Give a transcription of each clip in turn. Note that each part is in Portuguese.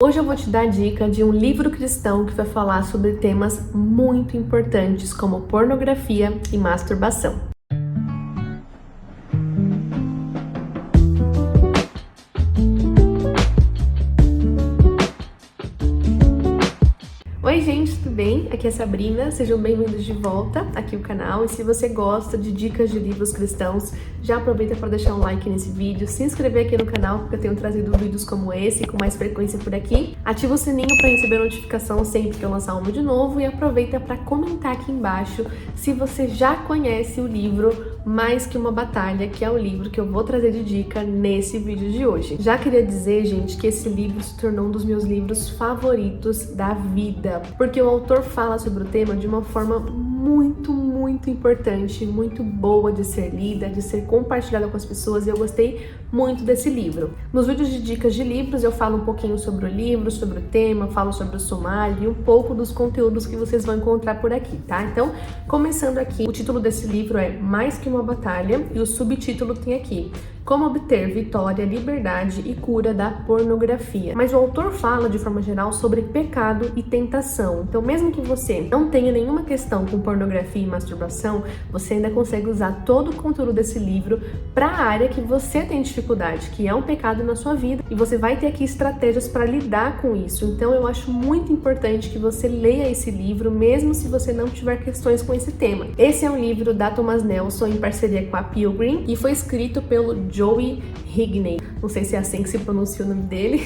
Hoje eu vou te dar a dica de um livro cristão que vai falar sobre temas muito importantes como pornografia e masturbação. Oi gente, tudo bem? Aqui é a Sabrina, sejam bem-vindos de volta aqui no canal. E se você gosta de dicas de livros cristãos, já aproveita para deixar um like nesse vídeo, se inscrever aqui no canal, porque eu tenho trazido vídeos como esse com mais frequência por aqui. Ativa o sininho para receber notificação sempre que eu lançar um vídeo novo e aproveita para comentar aqui embaixo se você já conhece o livro Mais Que Uma Batalha, que é o livro que eu vou trazer de dica nesse vídeo de hoje. Já queria dizer, gente, que esse livro se tornou um dos meus livros favoritos da vida, porque o autor fala sobre o tema de uma forma muito importante, muito boa de ser lida, de ser compartilhada com as pessoas, e eu gostei muito desse livro. Nos vídeos de dicas de livros eu falo um pouquinho sobre o livro, sobre o tema, falo sobre o sumário e um pouco dos conteúdos que vocês vão encontrar por aqui, tá? Então, começando aqui, o título desse livro é Mais Que Uma Batalha e o subtítulo tem aqui: Como Obter Vitória, Liberdade e Cura da Pornografia. Mas o autor fala de forma geral sobre pecado e tentação. Então, mesmo que você não tenha nenhuma questão com pornografia e masturbação, você ainda consegue usar todo o conteúdo desse livro para a área que você tem dificuldade, que é um pecado na sua vida, e você vai ter aqui estratégias para lidar com isso. Então, eu acho muito importante que você leia esse livro, mesmo se você não tiver questões com esse tema. Esse é um livro da Thomas Nelson em parceria com a Pilgrim e foi escrito pelo Joey Higney. Não sei se é assim que se pronuncia o nome dele.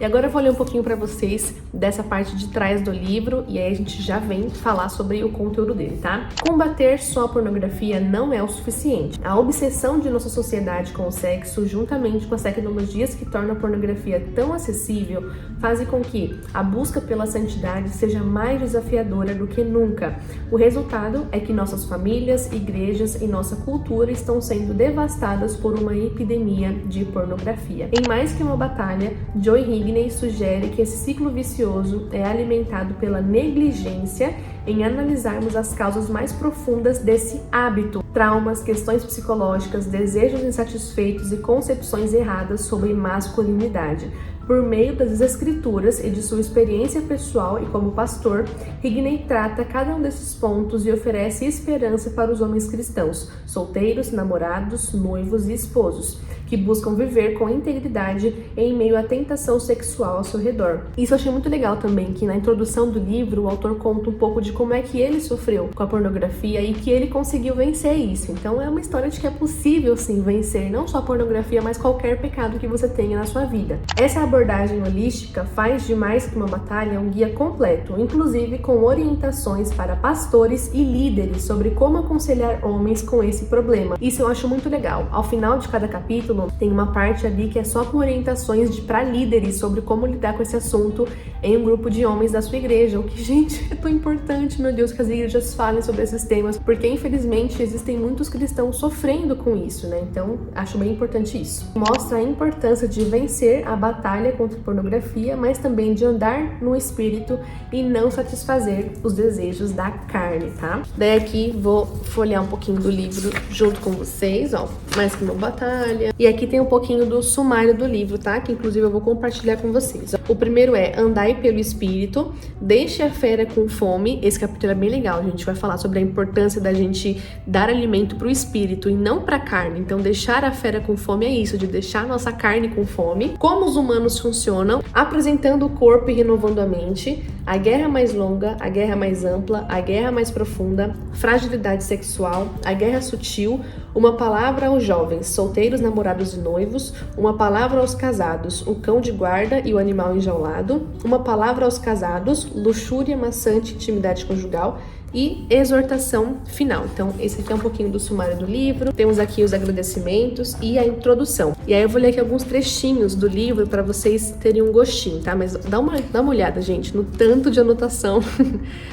E agora eu vou ler um pouquinho para vocês dessa parte de trás do livro e aí a gente já vem falar sobre o conteúdo dele, tá? Combater só a pornografia não é o suficiente. A obsessão de nossa sociedade com o sexo, juntamente com as tecnologias que tornam a pornografia tão acessível, fazem com que a busca pela santidade seja mais desafiadora do que nunca. O resultado é que nossas famílias, igrejas e nossa cultura estão sendo devastadas por uma epidemia de pornografia. Em Mais Que Uma Batalha, Joey Higney sugere que esse ciclo vicioso é alimentado pela negligência em analisarmos as causas mais profundas desse hábito: traumas, questões psicológicas, desejos insatisfeitos e concepções erradas sobre masculinidade. Por meio das escrituras e de sua experiência pessoal e como pastor, Higney trata cada um desses pontos e oferece esperança para os homens cristãos, solteiros, namorados, noivos e esposos, que buscam viver com integridade em meio à tentação sexual ao seu redor. Isso eu achei muito legal também, que na introdução do livro o autor conta um pouco de como é que ele sofreu com a pornografia e que ele conseguiu vencer isso. Então é uma história de que é possível sim vencer não só a pornografia, mas qualquer pecado que você tenha na sua vida. Essa abordagem holística faz de Mais Que Uma Batalha um guia completo, inclusive com orientações para pastores e líderes sobre como aconselhar homens com esse problema. Isso eu acho muito legal. Ao final de cada capítulo tem uma parte ali que é só com orientações para líderes sobre como lidar com esse assunto em um grupo de homens da sua igreja, o que, gente, é tão importante, meu Deus, que as igrejas falem sobre esses temas, porque infelizmente existem muitos cristãos sofrendo com isso, né? Então, acho bem importante isso. Mostra a importância de vencer a batalha contra a pornografia, mas também de andar no espírito e não satisfazer os desejos da carne, tá? Daí aqui vou folhear um pouquinho do livro junto com vocês, ó, Mais Que Uma Batalha. E aqui tem um pouquinho do sumário do livro, tá? Que inclusive eu vou compartilhar com vocês. O primeiro é Andai pelo Espírito, Deixe a Fera com Fome. Esse capítulo é bem legal, a gente vai falar sobre a importância da gente dar alimento pro espírito e não pra carne. Então deixar a fera com fome é isso, de deixar a nossa carne com fome. Como os humanos funcionam, apresentando o corpo e renovando a mente, a guerra mais longa, a guerra mais ampla, a guerra mais profunda, fragilidade sexual, a guerra sutil, uma palavra aos jovens, solteiros, namorados e noivos, uma palavra aos casados, o cão de guarda e o animal enjaulado, uma palavra aos casados, luxúria maçante, intimidade conjugal e exortação final. Então, esse aqui é um pouquinho do sumário do livro. Temos aqui os agradecimentos e a introdução. E aí eu vou ler aqui alguns trechinhos do livro para vocês terem um gostinho, tá? Mas dá uma olhada, gente, no tanto de anotação.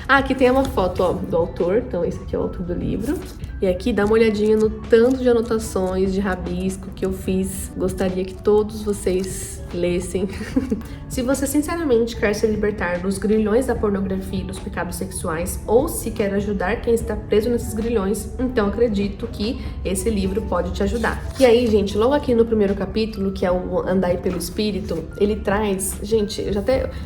Ah, aqui tem uma foto, ó, do autor. Então, esse aqui é o autor do livro. E aqui dá uma olhadinha no tanto de anotações, de rabisco que eu fiz. Gostaria que todos vocês lessem. Se você sinceramente quer se libertar dos grilhões da pornografia e dos pecados sexuais, ou se quer ajudar quem está preso nesses grilhões, então acredito que esse livro pode te ajudar. E aí, gente, logo aqui no primeiro primeiro capítulo, que é o Andai pelo Espírito, ele traz... Gente, eu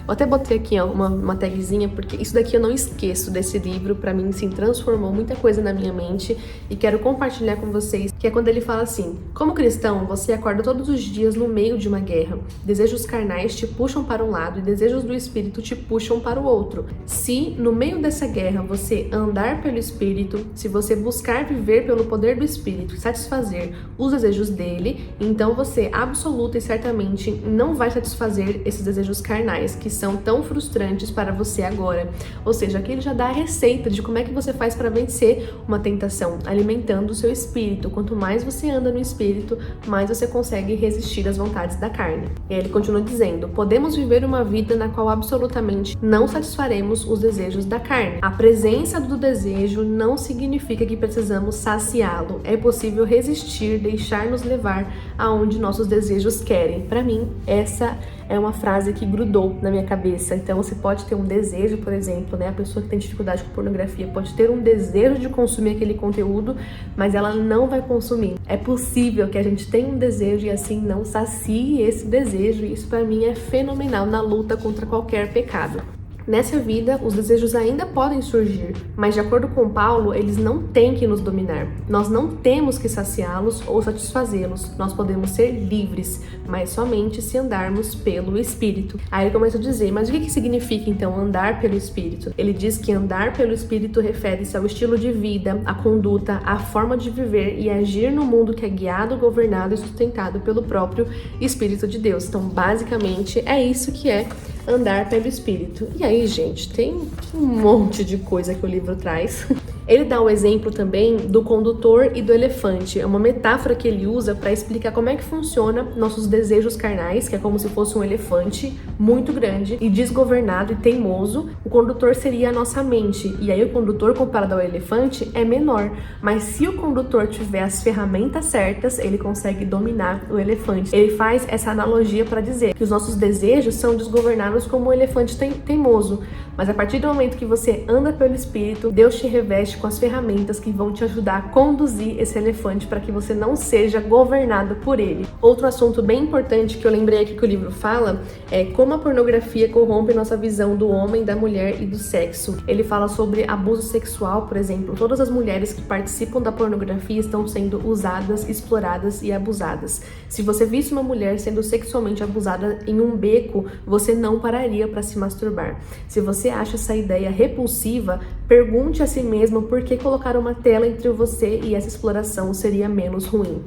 até botei aqui ó, uma tagzinha, porque isso daqui eu não esqueço desse livro. Pra mim, sim, transformou muita coisa na minha mente. E quero compartilhar com vocês, que é quando ele fala assim: como cristão, você acorda todos os dias no meio de uma guerra. Desejos carnais te puxam para um lado e desejos do Espírito te puxam para o outro. Se no meio dessa guerra você andar pelo Espírito, se você buscar viver pelo poder do Espírito e satisfazer os desejos dele, então você absoluta e certamente não vai satisfazer esses desejos carnais que são tão frustrantes para você agora. Ou seja, aqui ele já dá a receita de como é que você faz para vencer uma tentação, alimentando o seu espírito. Quanto mais você anda no Espírito, mais você consegue resistir às vontades da carne. E aí ele continua dizendo: podemos viver uma vida na qual absolutamente não satisfaremos os desejos da carne. A presença do desejo não significa que precisamos saciá-lo. É possível resistir, deixar-nos levar aonde nossos desejos querem. Para mim, essa é uma frase que grudou na minha cabeça. Então você pode ter um desejo, por exemplo, né? A pessoa que tem dificuldade com pornografia pode ter um desejo de consumir aquele conteúdo, mas ela não vai consumir. É possível que a gente tenha um desejo e assim não sacie esse desejo. E isso para mim é fenomenal na luta contra qualquer pecado. Nessa vida, os desejos ainda podem surgir, mas de acordo com Paulo, eles não têm que nos dominar. Nós não temos que saciá-los ou satisfazê-los. Nós podemos ser livres, mas somente se andarmos pelo Espírito. Aí ele começa a dizer, mas o que significa então andar pelo Espírito? Ele diz que andar pelo Espírito refere-se ao estilo de vida, à conduta, à forma de viver e agir no mundo que é guiado, governado e sustentado pelo próprio Espírito de Deus. Então, basicamente, é isso que é andar pelo Espírito. E aí, gente, tem um monte de coisa que o livro traz. Ele dá o exemplo também do condutor e do elefante. É uma metáfora que ele usa para explicar como é que funciona nossos desejos carnais, que é como se fosse um elefante muito grande e desgovernado e teimoso. O condutor seria a nossa mente. E aí o condutor, comparado ao elefante, é menor. Mas se o condutor tiver as ferramentas certas, ele consegue dominar o elefante. Ele faz essa analogia para dizer que os nossos desejos são desgovernados como um elefante teimoso. Mas a partir do momento que você anda pelo Espírito, Deus te reveste com as ferramentas que vão te ajudar a conduzir esse elefante para que você não seja governado por ele. Outro assunto bem importante que eu lembrei aqui que o livro fala é como a pornografia corrompe nossa visão do homem, da mulher e do sexo. Ele fala sobre abuso sexual, por exemplo. Todas as mulheres que participam da pornografia estão sendo usadas, exploradas e abusadas. Se você visse uma mulher sendo sexualmente abusada em um beco, você não pararia para se masturbar. Se você acha essa ideia repulsiva, pergunte a si mesmo por que colocar uma tela entre você e essa exploração seria menos ruim.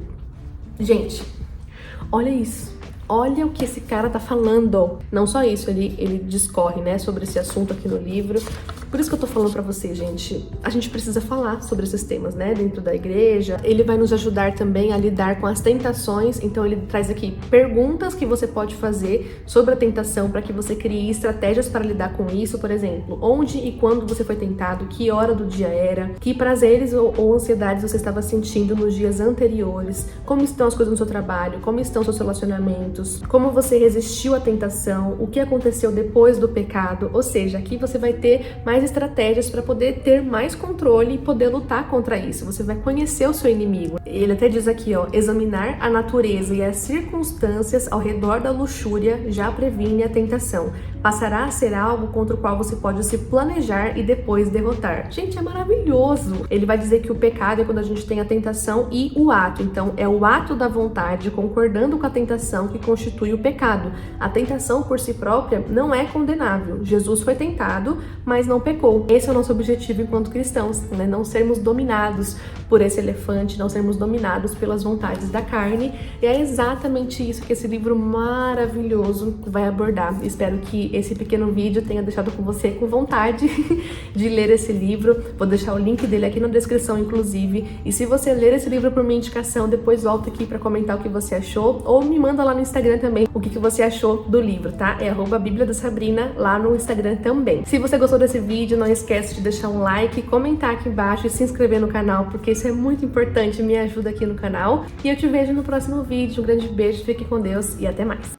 Gente, olha isso. Olha o que esse cara tá falando. Não só isso, ele discorre, né, sobre esse assunto aqui no livro. Por isso que eu tô falando pra vocês, gente, a gente precisa falar sobre esses temas, né, dentro da igreja. Ele vai nos ajudar também a lidar com as tentações. Então ele traz aqui perguntas que você pode fazer sobre a tentação para que você crie estratégias para lidar com isso. Por exemplo, onde e quando você foi tentado, que hora do dia era, que prazeres ou ansiedades você estava sentindo nos dias anteriores, como estão as coisas no seu trabalho, como estão seus relacionamentos, como você resistiu à tentação, o que aconteceu depois do pecado. Ou seja, aqui você vai ter mais estratégias para poder ter mais controle e poder lutar contra isso. Você vai conhecer o seu inimigo. Ele até diz aqui, ó, examinar a natureza e as circunstâncias ao redor da luxúria já previne a tentação. Passará a ser algo contra o qual você pode se planejar e depois derrotar. Gente, é maravilhoso! Ele vai dizer que o pecado é quando a gente tem a tentação e o ato. Então, é o ato da vontade concordando com a tentação que constitui o pecado. A tentação por si própria não é condenável. Jesus foi tentado, mas não pecou. Esse é o nosso objetivo enquanto cristãos, né? Não sermos dominados por esse elefante, não sermos dominados pelas vontades da carne. E é exatamente isso que esse livro maravilhoso vai abordar. Espero que esse pequeno vídeo tenha deixado com você com vontade de ler esse livro. Vou deixar o link dele aqui na descrição, inclusive. E se você ler esse livro por minha indicação, depois volta aqui para comentar o que você achou, ou me manda lá no Instagram também o que você achou do livro, tá? É @Bíblia da Sabrina lá no Instagram também. Se você gostou desse vídeo, não esquece de deixar um like, comentar aqui embaixo e se inscrever no canal, porque isso é muito importante, me ajuda aqui no canal. E eu te vejo no próximo vídeo. Um grande beijo, fique com Deus e até mais!